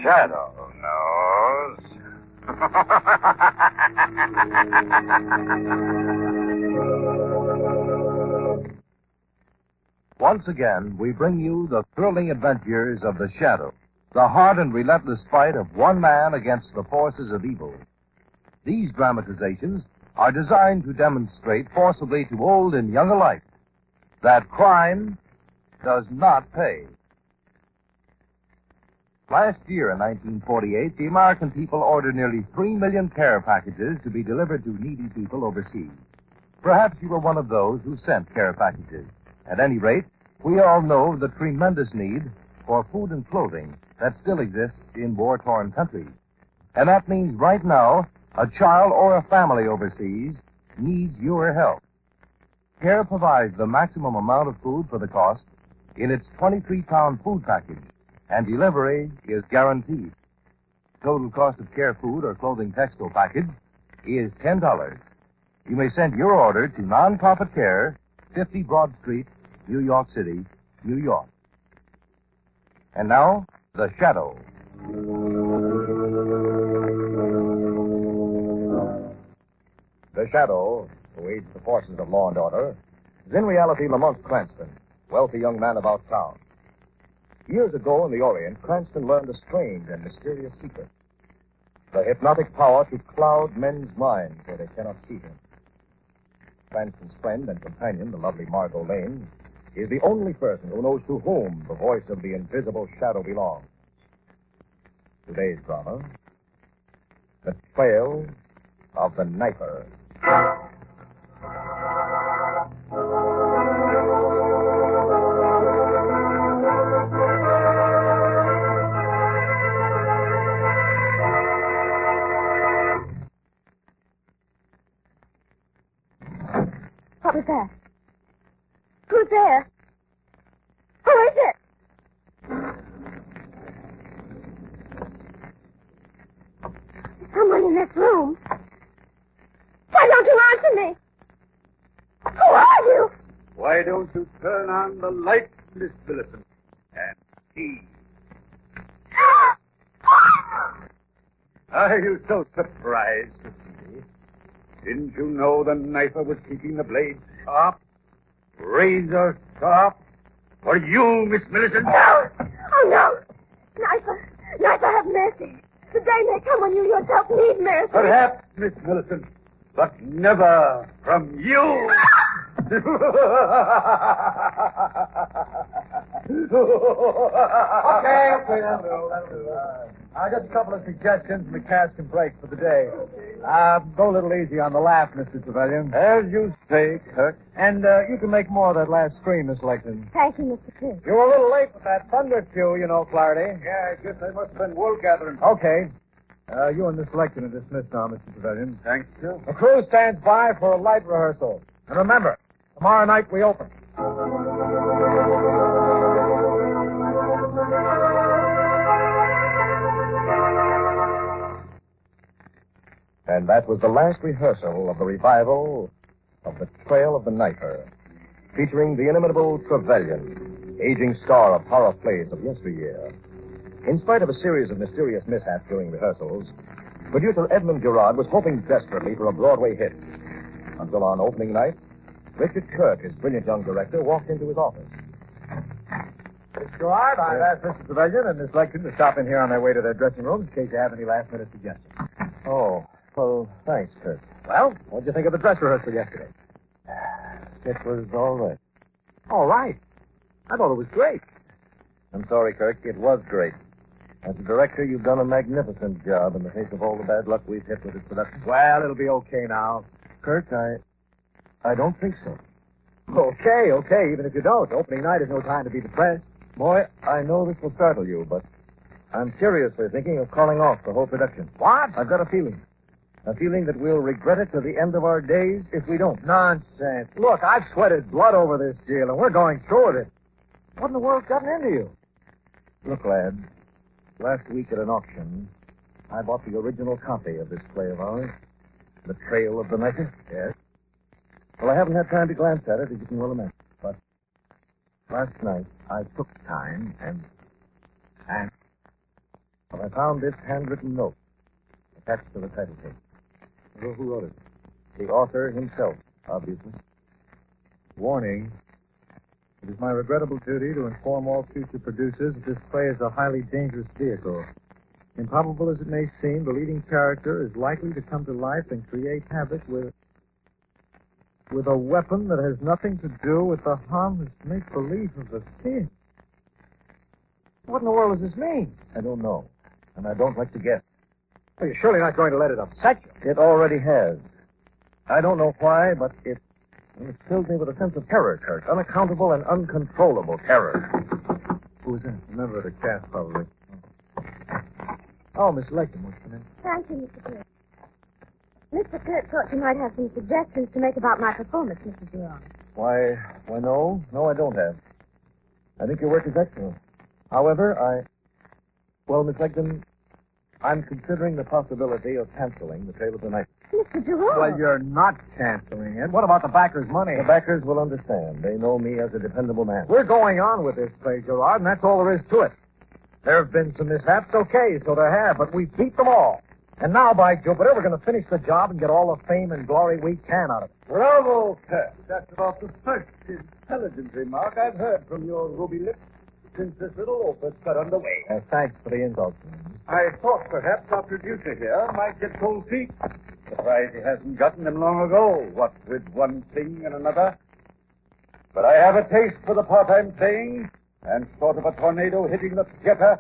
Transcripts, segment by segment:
shadow knows. Once again, we bring you the thrilling adventures of the Shadow, the hard and relentless fight of one man against the forces of evil. These dramatizations are designed to demonstrate forcibly to old and young alike that crime does not pay. Last year, in 1948, the American people ordered nearly 3 million care packages to be delivered to needy people overseas. Perhaps you were one of those who sent care packages. At any rate, we all know the tremendous need for food and clothing that still exists in war-torn countries. And that means right now, a child or a family overseas needs your help. CARE provides the maximum amount of food for the cost in its 23-pound food package, and delivery is guaranteed. Total cost of CARE food or clothing textile package is $10. You may send your order to Non-Profit Care, 50 Broad Street, New York City, New York. And now, The Shadow. The Shadow, who aids the forces of law and order, is in reality Lamont Cranston, wealthy young man about town. Years ago in the Orient, Cranston learned a strange and mysterious secret. The hypnotic power to cloud men's minds where they cannot see him. Cranston's friend and companion, the lovely Margot Lane, is the only person who knows to whom the voice of the invisible shadow belongs. Today's drama, The Trail of the Knifer. What was that? Who's there? Who is it? There's someone in this room. Why don't you answer me? Who are you? Why don't you turn on the light, Miss Millicent, and see? Are you so surprised to see me? Didn't you know the knifer was keeping the blade sharp? Razor sharp? For you, Miss Millicent? No! Oh, no! Knifer, have mercy. The day may come when you yourself need mercy. Perhaps, Miss Millicent, but never from you. Okay. That'll do. Just a couple of suggestions, and the cast can break for the day. Go a little easy on the laugh, Mr. Trevelyan. As you say, Kirk. And you can make more of that last scream, Miss Lexington. Thank you, Mr. Kirk. You were a little late with that thunder cue, you know, Clarity. Yeah, I guess I must have been wool gathering. Okay. You and Miss Lexington are dismissed now, Mr. Trevelyan. Thank you. The crew stands by for a light rehearsal. And remember, tomorrow night we open. And that was the last rehearsal of the revival of The Trail of the Knifer, featuring the inimitable Trevelyan, aging star of horror plays of yesteryear. In spite of a series of mysterious mishaps during rehearsals, producer Edmund Gerard was hoping desperately for a Broadway hit. Until on opening night, Richard Kirk, his brilliant young director, walked into his office. Miss Gerard, I've asked Mr. Trevelyan and Miss Lexington to stop in here on their way to their dressing rooms in case you have any last-minute suggestions. Oh, well, thanks, Kirk. Well, what'd you think of the dress rehearsal yesterday? It was all right. All right. I thought it was great. I'm sorry, Kirk. It was great. As a director, you've done a magnificent job in the face of all the bad luck we've hit with this production. Well, it'll be okay now. Kirk, I don't think so. Okay, even if you don't. Opening night is no time to be depressed. Boy, I know this will startle you, but I'm seriously thinking of calling off the whole production. What? I've got a feeling. A feeling that we'll regret it to the end of our days if we don't. Nonsense. Look, I've sweated blood over this deal, and we're going through with it. What in the world's gotten into you? Look, lad, last week at an auction, I bought the original copy of this play of ours, The Trail of the Knifer. Yes? Well, I haven't had time to glance at it, as you can well imagine. But last night, I took time and Well, I found this handwritten note attached to the title page. Well, who wrote it? The author himself, obviously. Warning. It is my regrettable duty to inform all future producers that this play is a highly dangerous vehicle. Improbable as it may seem, the leading character is likely to come to life and create havoc with a weapon that has nothing to do with the harmless make-believe of the kid. What in the world does this mean? I don't know. And I don't like to guess. Well, you're surely not going to let it upset you. It already has. I don't know why, but it fills me with a sense of terror, Kurt. Unaccountable and uncontrollable terror. Who is that? A member of the cast, probably. Oh, Miss Lecton wants to come in. Thank you, Mr. Kirk. Mr. Kirk thought you might have some suggestions to make about my performance, Mrs. Durand. Why, no. No, I don't have. I think your work is excellent. However, Well, Miss Lecton, I'm considering the possibility of canceling the Tale of the Night. Mr. Durand. Well, you're not canceling it. What about the backers' money? The backers will understand. They know me as a dependable man. We're going on with this play, Gerard, and that's all there is to it. There have been some mishaps, okay, so there have, but we beat them all. And now, by Jupiter, we're going to finish the job and get all the fame and glory we can out of it. Bravo, Kirk. That's about the first intelligent remark I've heard from your ruby lips since this little opus got underway. Thanks for the insult. I thought perhaps our producer here might get cold feet. Surprised he hasn't gotten them long ago, what with one thing and another. But I have a taste for the part I'm playing, and short of a tornado hitting the theater,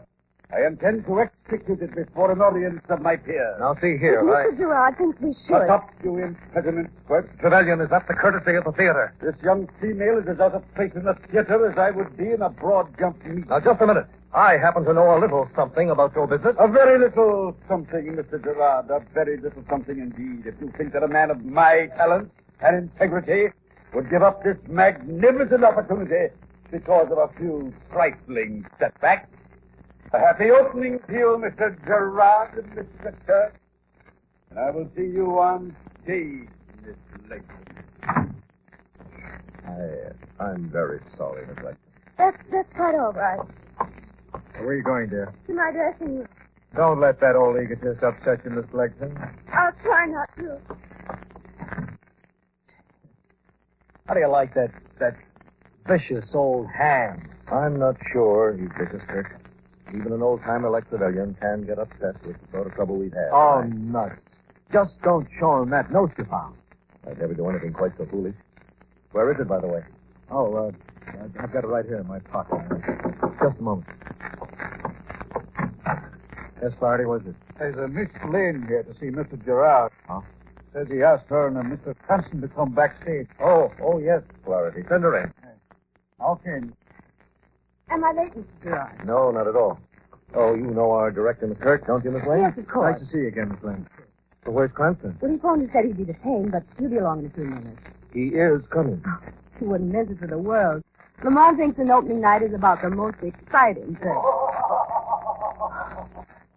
I intend to execute it before an audience of my peers. Now, see here, Mr. Gerard thinks we should. Shut up, you impertinent squirt. Trevelyan, is that the courtesy of the theater? This young female is as out of place in the theater as I would be in a broad jump meet. Now, just a minute. I happen to know a little something about your business. A very little something, Mr. Gerard. A very little something indeed. If you think that a man of my talent and integrity would give up this magnificent opportunity because of a few trifling setbacks. A happy opening to you, Mr. Gerard and Mr. Kirk. And I will see you on stage, Miss Layton. I'm very sorry, Miss Lecton. That's quite all right. Where are you going, dear? To my dressing room. Don't let that old egotist upset you, Miss Lecton. I'll try not to. How do you like that vicious old ham? I'm not sure he's vicious, Kirk. Even an old-timer like Trevelyan can get upset with the sort of trouble we've had. Oh, nuts. Just don't show him that note you found. I'd never do anything quite so foolish. Where is it, by the way? Oh, I've got it right here in my pocket. Just a moment. Yes, Flaherty, what is it? There's a Miss Lane here to see Mr. Gerard. Huh? Says he asked her and Mr. Cranston to come backstage. Oh, yes, Flaherty. Send her in. Okay. Am I late, Mr. Gerard? No, not at all. Oh, you know our director, Miss Kirk, don't you, Miss Lane? Yes, of course. Nice to see you again, Miss Lane. So where's Cranston? Well, he phoned and said he'd be the same, but he'll be along in a few minutes. He is coming. He wouldn't miss it for the world. Lamont thinks an opening night is about the most exciting thing.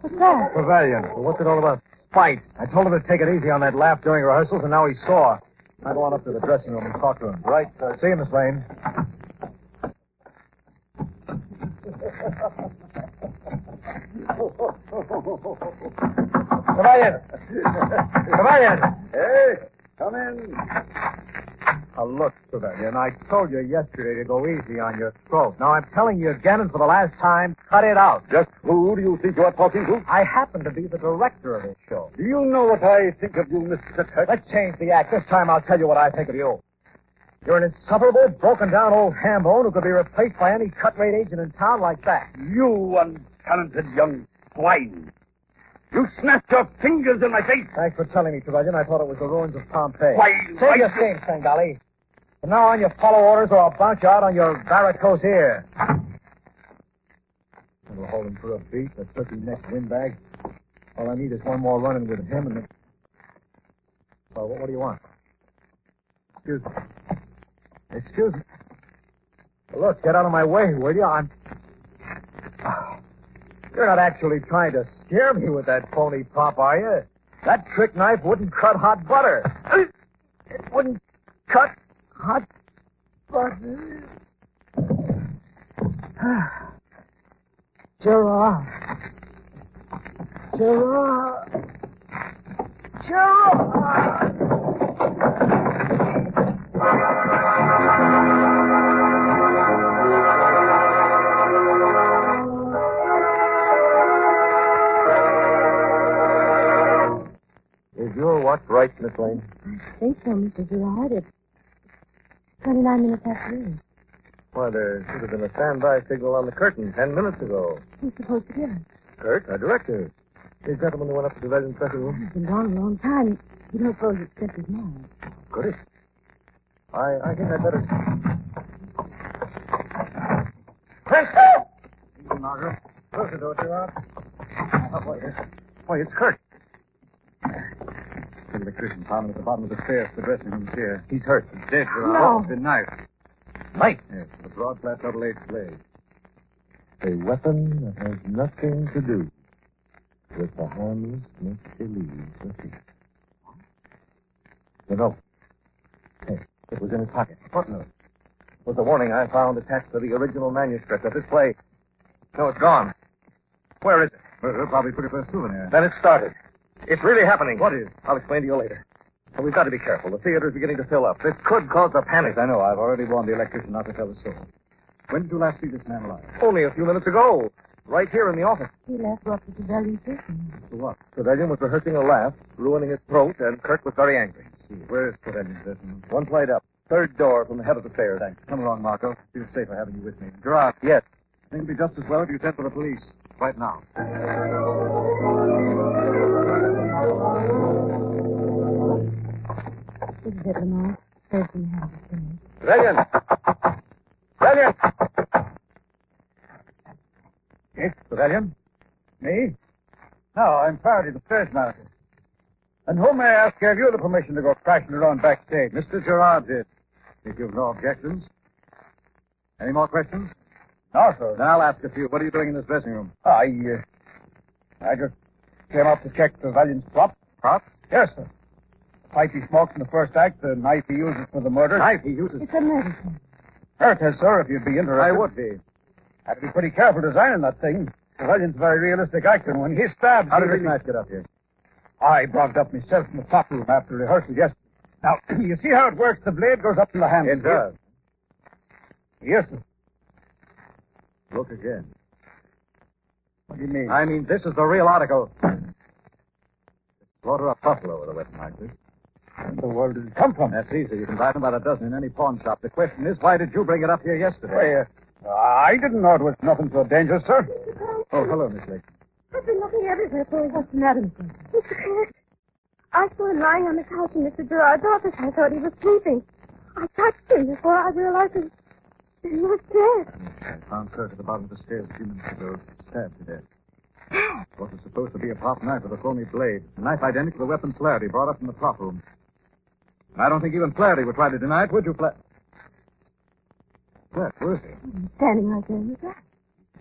What's that? Trevelyan. Well, what's it all about? Fight. I told him to take it easy on that laugh during rehearsals, and now he's sore. I'll go on up to the dressing room and talk to him. Right. See you, Miss Lane. Trevelyan! Trevelyan! Hey, come in. Now, look, Trevelyan, I told you yesterday to go easy on your throat. Now, I'm telling you again, and for the last time, cut it out. Just who do you think you are talking to? I happen to be the director of this show. Do you know what I think of you, Mr. Kirk? Let's change the act. This time I'll tell you what I think of you. You're an insufferable, broken-down old ham-bone who could be replaced by any cut-rate agent in town like that. You untalented young swine. You snapped your fingers in my face. Thanks for telling me, Trevelyan. I thought it was the ruins of Pompeii. Why, Save your steam, Sangali. From now on, you follow orders or I'll bounce you out on your varicose ear. And we'll hold him for a beat, the turkey-necked windbag. All I need is one more run-in with him and then... Well, what do you want? Excuse me. Excuse me. Well, look, get out of my way, will you? You're not actually trying to scare me with that phony pop, are you? That trick knife wouldn't cut hot butter. It wouldn't cut hot butter. Gerard. Gerard! Gerard! Is your watch right, Miss Lane? I think so, Mr. Gerard. It's 29 minutes after 8. Why, there should have been a standby signal on the curtain 10 minutes ago. Who's supposed to get it? Kurt, our director. The gentleman who went up to the Legend dressing room. He's been gone a long time. You don't suppose it's just his mind. Could it? I think I'd better... Chris! Easy, Margaret. Close the door, Gerard. Why, it's Kurt. The electrician found him at the bottom of the stairs to the dressing room chair. He's hurt. He's dead, Gerard. No. He's been knifed. Knife? Yes, with a broad, flat, double-edged blade. A weapon that has nothing to do with the harmless make-believe of it. The note. Hey, it was in his pocket. What note? It was the warning I found attached to the original manuscript of this play. No, it's gone. Where is it? Well, probably put it for a souvenir. Then it started. It's really happening. What is? I'll explain to you later. But we've got to be careful. The theater's beginning to fill up. This could cause a panic. I know. I've already warned the electrician not to tell the soul. When did you last see this man alive? Only a few minutes ago. Right here in the office. He left for up to Trevelyan's station. For what? Trevelyan was rehearsing a laugh, ruining his throat, and Kirk was very angry. Where is Trevelyan's station? One flight up. Third door from the head of the stairs. Thanks. Come along, Marco. Feel safer having you with me. Gerard. Yes. I think it'd be just as well if you sent for the police. Right now. This is it, Lamar. Third from the head of the stairs. Trevelyan! Trevelyan! Yes, Trevelyan? Me? No, I'm Faraday, the stage manager. And who, may I ask, gave you the permission to go crashing around backstage? Mr. Gerard did. If you've no objections. Any more questions? No, sir. Then I'll ask a few. What are you doing in this dressing room? I just came up to check Trevelyan's prop. Prop? Yes, sir. The pipe he smokes in the first act, the knife he uses for the murder. Knife he uses? It's a medicine. Hurt has, sir, if you'd be interested. I would be. Had to be pretty careful designing that thing. Trevelyan's a very realistic actor, and when he stabs... How did this knife get up here? I brought it up myself in the top room after rehearsal yesterday. Now, you see how it works? The blade goes up in the handle. It does. Yes, sir. Look again. What do you mean? I mean, this is the real article. Slaughter a buffalo with a weapon like this. Where in the world did it come from? That's easy. You can buy them about a dozen in any pawn shop. The question is, why did you bring it up here yesterday? I didn't know it was nothing so dangerous, sir. Oh, hello, Miss Lake. I've been looking everywhere for him. What's the matter, Mr. Kirk? I saw him lying on the couch in Mr. Gerard's office. I thought he was sleeping. I touched him before I realized that he was dead. I found Kirk at the bottom of the stairs a few minutes ago, stabbed to death. What was supposed to be a prop knife with a phony blade. A knife identical to the weapon Flaherty brought up from the prop room. And I don't think even Flaherty would try to deny it, would you, Flaherty? Where's he? He's standing right there in the grass.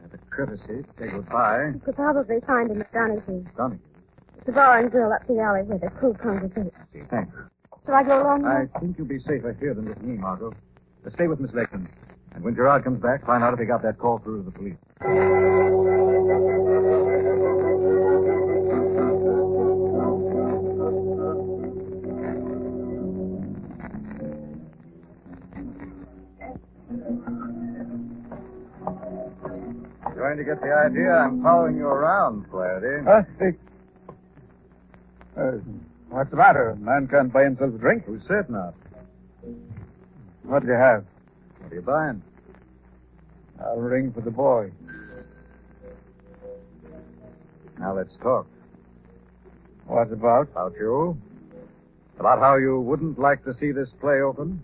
Had the courtesy to say goodbye. You could probably find him at Donahue. Donahue? It's a bar and grill up the alley where the crew congregate. Thanks. Shall I go along with I you? think you'll be safer here than with me, Margot. Stay with Miss Lakeland. And when Gerard comes back, find out if he got that call through to the police. Going to get the idea I'm following you around, Flaherty. What's the matter? A man can't buy himself a drink? Who said not? What do you have? What are you buying? I'll ring for the boy. Now let's talk. What about? About you. About how you wouldn't like to see this play open.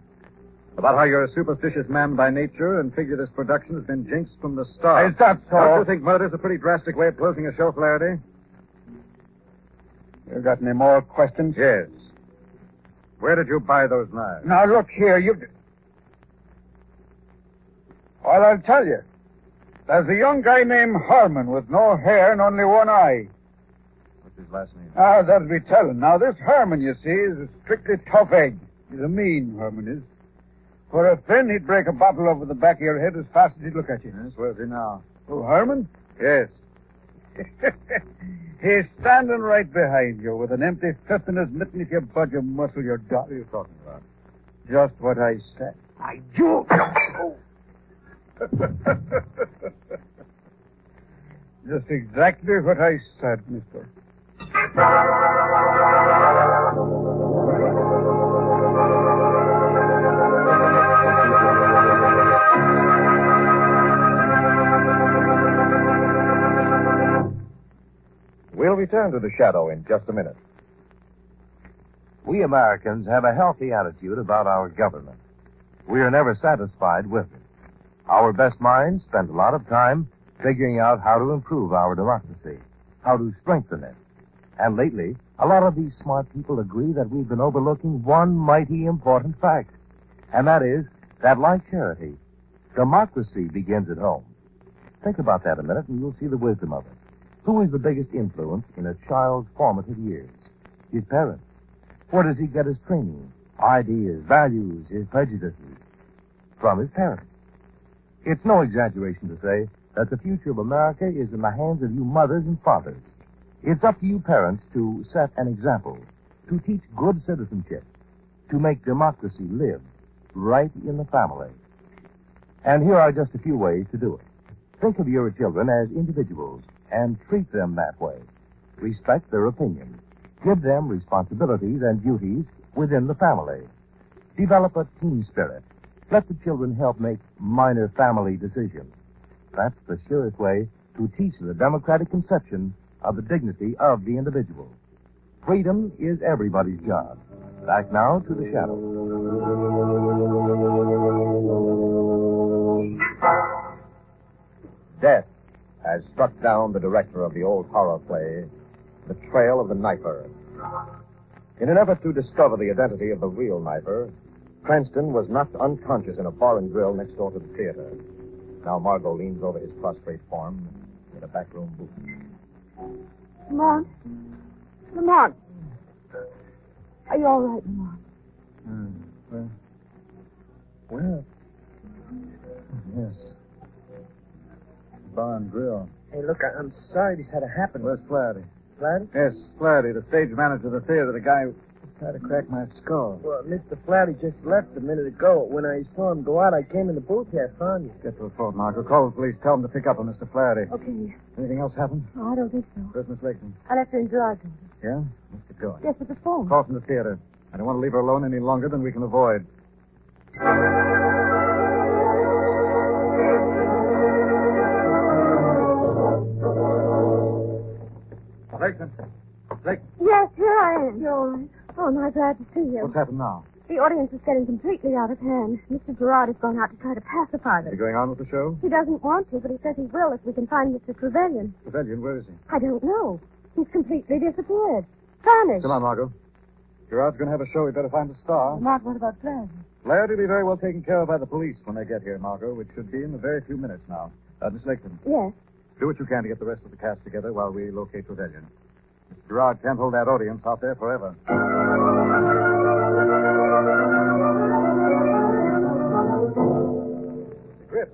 About how you're a superstitious man by nature and figure this production has been jinxed from the start. Is that so? Don't you think murder's a pretty drastic way of closing a show, Flaherty? You got any more questions? Yes. Where did you buy those knives? Now, look here, Well, I'll tell you. There's a young guy named Harmon with no hair and only one eye. What's his last name? Ah, that'll be telling. Now, this Harmon, you see, is a strictly tough egg. He's a mean Harmon is. For a fin, he'd break a bottle over the back of your head as fast as he'd look at you. Yes, where's he now? Oh, Harmon? Yes. He's standing right behind you with an empty fist in his mitten. If you budge a muscle, you're done. What are you talking about? Just what I said. I do. Just exactly what I said, mister. We'll return to the shadow in just a minute. We Americans have a healthy attitude about our government. We are never satisfied with it. Our best minds spend a lot of time figuring out how to improve our democracy, how to strengthen it. And lately, a lot of these smart people agree that we've been overlooking one mighty important fact. And that is that, like charity, democracy begins at home. Think about that a minute and you'll see the wisdom of it. Who is the biggest influence in a child's formative years? His parents. Where does he get his training, ideas, values, his prejudices? From his parents. It's no exaggeration to say that the future of America is in the hands of you mothers and fathers. It's up to you parents to set an example, to teach good citizenship, to make democracy live right in the family. And here are just a few ways to do it. Think of your children as individuals and treat them that way. Respect their opinion. Give them responsibilities and duties within the family. Develop a team spirit. Let the children help make minor family decisions. That's the surest way to teach the democratic conception of the dignity of the individual. Freedom is everybody's job. Back now to the shadow. Death has struck down the director of the old horror play, The Trail of the Knifer. In an effort to discover the identity of the real knifer, Cranston was knocked unconscious in a bar and grill next door to the theater. Now Margot leans over his prostrate form in a backroom booth. Lamont? Lamont? Are you all right, Lamont? Well, yes. Bar and grill. Hey, look, I'm sorry this had to happen. Where's Flaherty? Flaherty? Yes, Flaherty, the stage manager of the theater, the guy who tried to crack my skull. Well, Mr. Flaherty just left a minute ago. When I saw him go out, I came in the booth here. I found you. Get to the phone, Margot. Call the police. Tell them to pick up on Mr. Flaherty. Okay. Anything else happen? Oh, I don't think so. Where's Miss Lakeman? I left her in Gerard's office. Yeah? What's it going? Yes, with the phone. Call from the theater. I don't want to leave her alone any longer than we can avoid. Lakeman. Lakeman. Yes, here I am. You're all right. Oh, am I glad to see you. What's happened now? The audience is getting completely out of hand. Mr. Gerard has gone out to try to pacify Is he them. going on with the show? He doesn't want to, but he says he will if we can find Mr. Trevelyan. Trevelyan, where is he? I don't know. He's completely disappeared. Vanished. Come on, Margot. Gerard's going to have a show. We better find a star. Lamont, what about Flaherty? Flaherty will be very well taken care of by the police when they get here, Margot, which should be in a very few minutes now. Miss Lakeman, Yes. do what you can to get the rest of the cast together while we locate Trevelyan. Mr. Gerard can't hold that audience out there forever. Grip,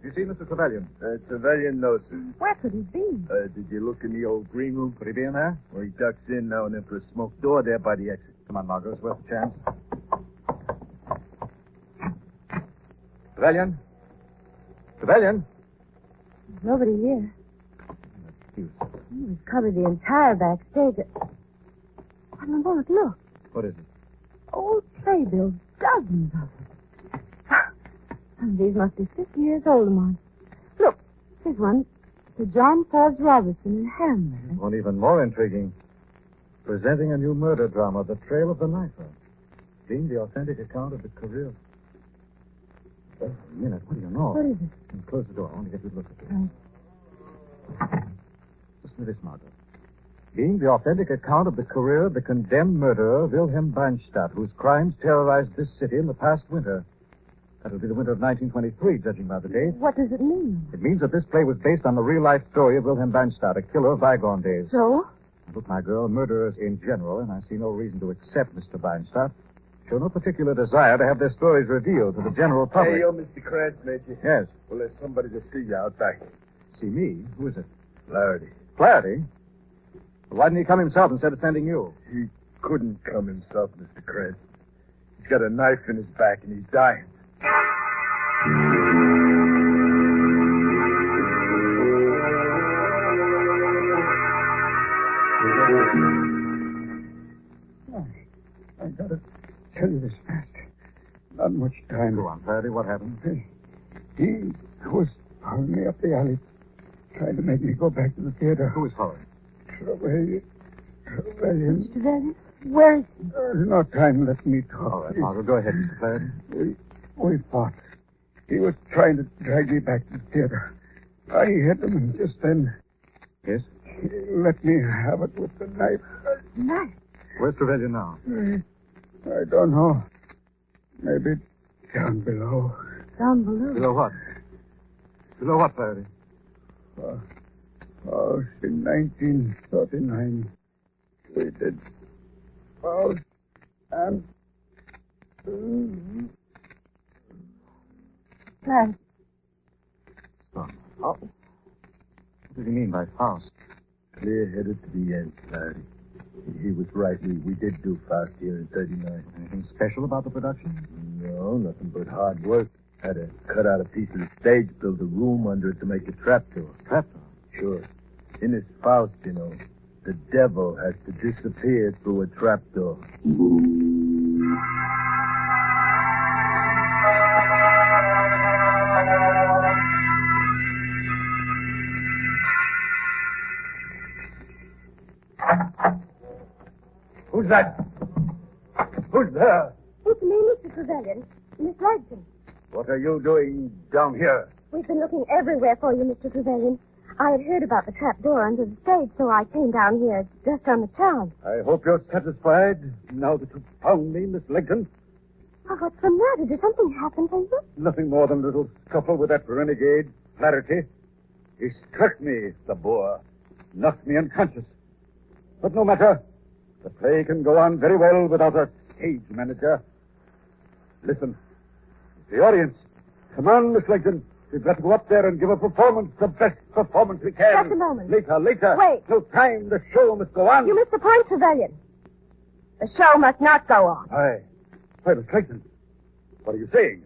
you see Mr. Trevelyan? Trevelyan, no, sir. Where could he be? Did you look in the old green room? Could he be in there? Well, he ducks in now and then for a smoke door there by the exit. Come on, Margot. It's worth a chance. Trevelyan? Trevelyan? There's nobody here. Excuse. We've covered the entire backstage. Oh, Lamont, look. What is it? Old playbills, dozens of them. And these must be 50 years old, Lamont. Look, here's one. Sir John Forbes Robertson in Hamlet. One even more intriguing. Presenting a new murder drama, The Trail of the Knifer. Being the authentic account of the career of... Wait a minute, what do you know? What is it? Close the door. I want to get a good look at this. Right. Listen to this, Margot. Being the authentic account of the career of the condemned murderer, Wilhelm Beinstadt, whose crimes terrorized this city in the past winter. That would be the winter of 1923, judging by the date. What does it mean? It means that this play was based on the real-life story of Wilhelm Beinstadt, a killer of bygone days. So? Look, my girl, murderers in general, and I see no reason to accept Mr. Beinstadt, show no particular desire to have their stories revealed to the general public. Hey, Mr. Krantz, Major. Yes. Well, there's somebody to see you out back. See me? Who is it? Flaherty. Flaherty? Why didn't he come himself instead of sending you? He couldn't come himself, Mr. Krantz. He's got a knife in his back and he's dying. I gotta tell you this fast. Not much time. Go on, Faraday. What happened? He was following me up the alley, trying to make me go back to the theater. Who was following? Trevelyan. Mr. Trevelyan, where is he? There's no time. Let me talk. All right, Margot. Go ahead, Mr. Faraday. We fought. He was trying to drag me back to the theater. I hit him, and just then... Yes? He let me have it with the knife. Knife? Where's Trevelyan now? I don't know. Maybe down below. Down below. Below what? Below what, Faraday? In 1939, we did Faust and... Clarence. Stop. Oh. What does he mean by Faust? Clear-headed to the end, Larry. He was right. We did do Faust here in 39. Anything special about the production? No, nothing but hard work. Had to cut out a piece of the stage, build a room under it to make a trapdoor. Trapdoor? Sure. In his Faust, you know, the devil has to disappear through a trapdoor. Who's that? Who's there? It's me, Mr. Trevelyan. Miss Lagson. What are you doing down here? We've been looking everywhere for you, Mr. Trevelyan. I had heard about the trap door under the stage, so I came down here just on the chance. I hope you're satisfied now that you've found me, Miss Lincoln. Oh, what's the matter? Did something happen to you? Nothing more than a little scuffle with that renegade, Flaherty. He struck me, the boar. Knocked me unconscious. But no matter. The play can go on very well without a stage manager. Listen. The audience. Come on, Miss Lincoln. We've got to go up there and give a performance, the best performance we can. Just a moment. Later. Wait. No time. The show must go on. You missed the point, Trevelyan. The show must not go on. Why, Miss Lincoln, what are you saying?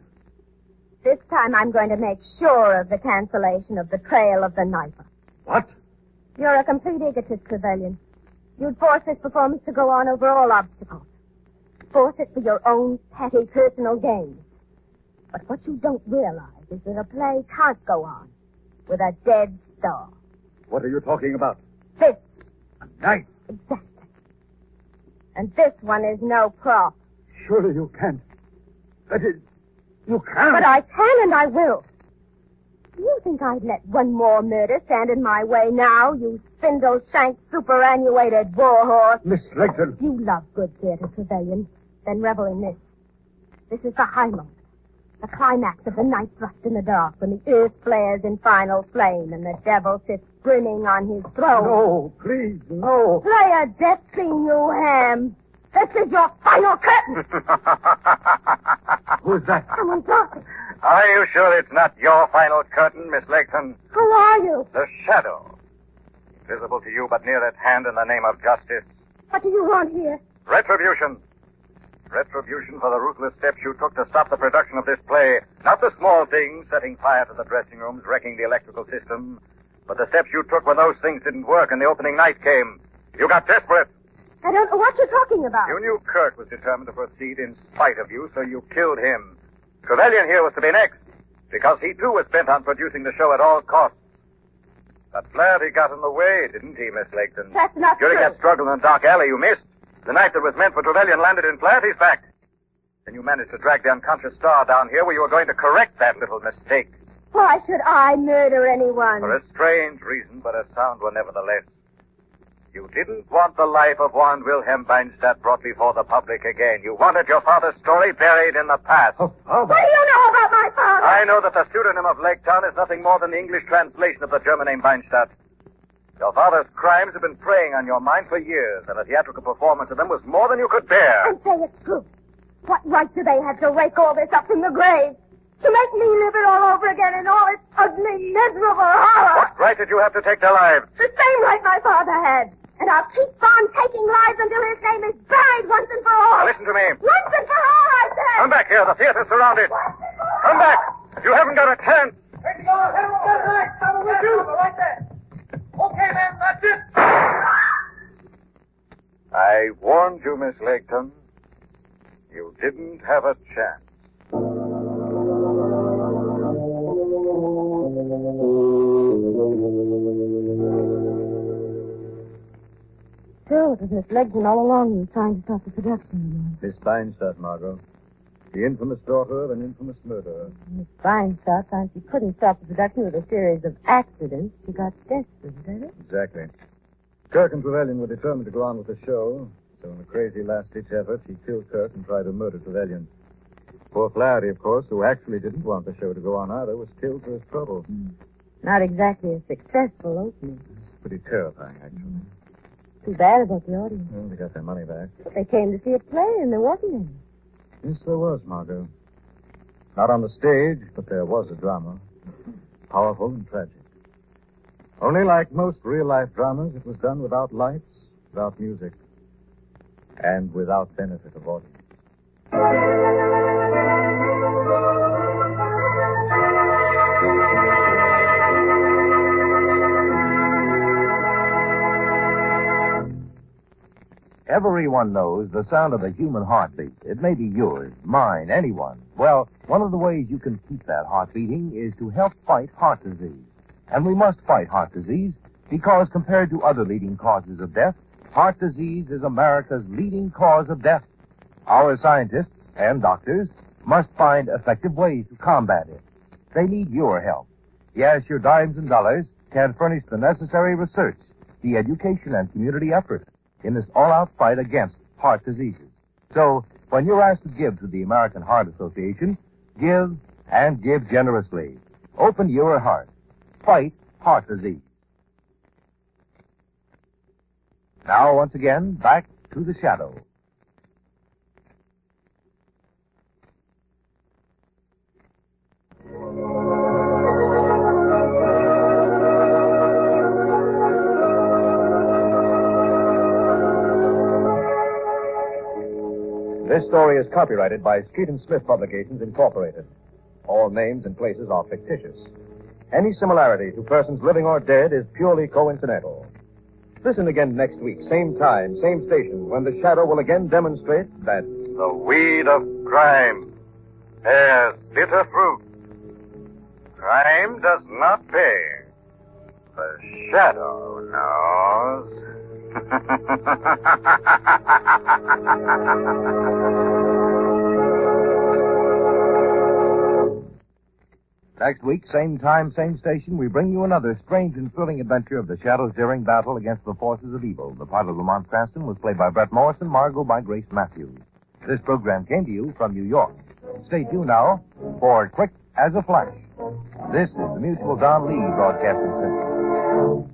This time I'm going to make sure of the cancellation of the Trail of the Knifer. What? You're a complete egotist, Trevelyan. You'd force this performance to go on over all obstacles. Force it for your own petty personal gain. But what you don't realize is that a play can't go on with a dead star. What are you talking about? This. A knife? Exactly. And this one is no prop. Surely you can't. That is, you can't. But I can and I will. Do you think I'd let one more murder stand in my way now, you spindle-shanked, superannuated warhorse? Miss Lincoln. You love good theater, Trevelyan. Then revel in this. This is the high moment. The climax of the night thrust in the dark when the earth flares in final flame and the devil sits grinning on his throne. No, please, no. Play a death scene, you ham. This is your final curtain. Who's that? Someone talking. Are you sure it's not your final curtain, Miss Layton? Who are you? The shadow. Visible to you but near at hand in the name of justice. What do you want here? Retribution. Retribution for the ruthless steps you took to stop the production of this play. Not the small things, setting fire to the dressing rooms, wrecking the electrical system, but the steps you took when those things didn't work and the opening night came. You got desperate. I don't know what you're talking about. You knew Kirk was determined to proceed in spite of you, so you killed him. Trevelyan here was to be next, because he too was bent on producing the show at all costs. But Flaherty got in the way, didn't he, Miss Laketon? That's not During true. that struggle in the dark alley you missed, the knife that was meant for Trevelyan landed in Flaherty's back. Then you managed to drag the unconscious star down here where you were going to correct that little mistake. Why should I murder anyone? For a strange reason, but a sound one nevertheless. You didn't want the life of one Wilhelm Beinstadt brought before the public again. You wanted your father's story buried in the past. Oh, What do you know about my father? I know that the pseudonym of Lake Town is nothing more than the English translation of the German name Beinstadt. Your father's crimes have been preying on your mind for years, and a theatrical performance of them was more than you could bear. And say it's true. What right do they have to rake all this up from the grave? To make me live it all over again in all its ugly, miserable horror? What right did you have to take their lives? The same right my father had. And I'll keep on taking lives until his name is buried once and for all. Now listen to me. Once and for all, I said. Come back here. The theater's surrounded. Come back. You haven't got a chance. Right there. Okay, man, that's it. I warned you, Miss Laketon. You didn't have a chance. So it was Miss Legton all along who was trying to stop the production. Miss Feinstadt, Margot. The infamous daughter of an infamous murderer. Miss Feinstadt found she couldn't stop the production with a series of accidents. She got desperate, is that it? Exactly. Kirk and Trevelyan were determined to go on with the show, so in a crazy last-ditch effort, she killed Kirk and tried to murder Trevelyan. Poor Flaherty, of course, who actually didn't want the show to go on either, was killed for his trouble. Not exactly a successful opening. It's pretty terrifying, actually. Too bad about the audience. Well, they got their money back. But they came to see a play, and there wasn't any. Yes, there was, Margot. Not on the stage, but there was a drama. Powerful and tragic. Only like most real-life dramas, it was done without lights, without music, and without benefit of audience. Everyone knows the sound of a human heartbeat. It may be yours, mine, anyone. Well, one of the ways you can keep that heart beating is to help fight heart disease. And we must fight heart disease because compared to other leading causes of death, heart disease is America's leading cause of death. Our scientists and doctors must find effective ways to combat it. They need your help. Yes, your dimes and dollars can furnish the necessary research, the education and community effort in this all-out fight against heart diseases. So, when you're asked to give to the American Heart Association, give and give generously. Open your heart. Fight heart disease. Now, once again, back to the shadow. This story is copyrighted by Street and Smith Publications, Incorporated. All names and places are fictitious. Any similarity to persons living or dead is purely coincidental. Listen again next week, same time, same station, when the shadow will again demonstrate that The weed of crime bears bitter fruit. Crime does not pay. The shadow knows. Next week, same time, same station, we bring you another strange and thrilling adventure of the Shadow's daring battle against the forces of evil. The part of Lamont Cranston was played by Brett Morrison, Margot by Grace Matthews. This program came to you from New York. Stay tuned now for Quick as a Flash. This is the Mutual Don Lee Broadcasting System.